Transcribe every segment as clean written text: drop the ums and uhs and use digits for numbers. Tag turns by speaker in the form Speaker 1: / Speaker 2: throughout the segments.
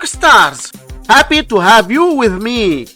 Speaker 1: rock stars! Happy to have you with me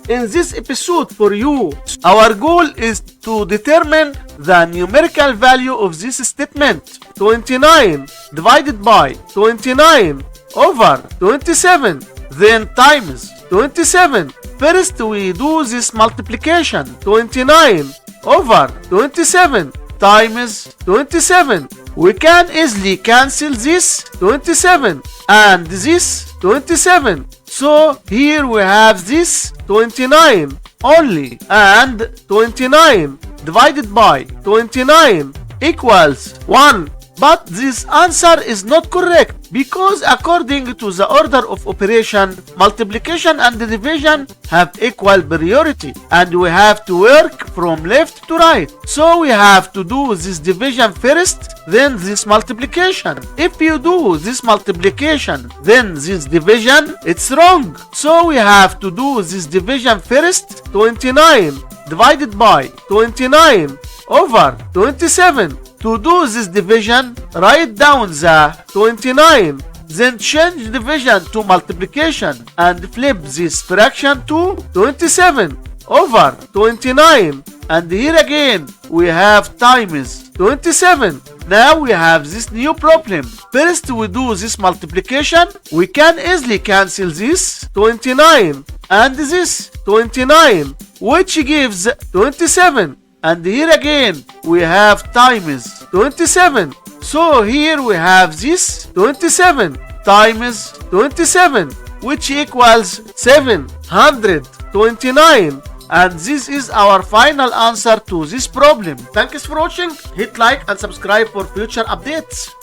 Speaker 1: in this episode for you. Our goal is to determine the numerical value of this statement. 29 divided by 29 over 27, then times 27. First we do this multiplication. 29 over 27 times 27. We can easily cancel this 27 and this 27. So here we have this 29 only, and 29 divided by 29 equals 1. But this answer is not correct because according to the order of operation, multiplication and division have equal priority and we have to work from left to right. So we have to do this division first, then this multiplication. If you do this multiplication, then this division, it's wrong. So we have to do this division first. 29 divided by 29 over 27. To do this division, write down the 29, then change division to multiplication and flip this fraction to 27 over 29. And here again we have times 27. Now we have this new problem. First we do this multiplication. We can easily cancel this 29 and this 29, which gives 27. And here again we have times 27. So here we have this 27 times 27, which equals 729. And this is our final answer to this problem. Thanks for watching. Hit like and subscribe for future updates.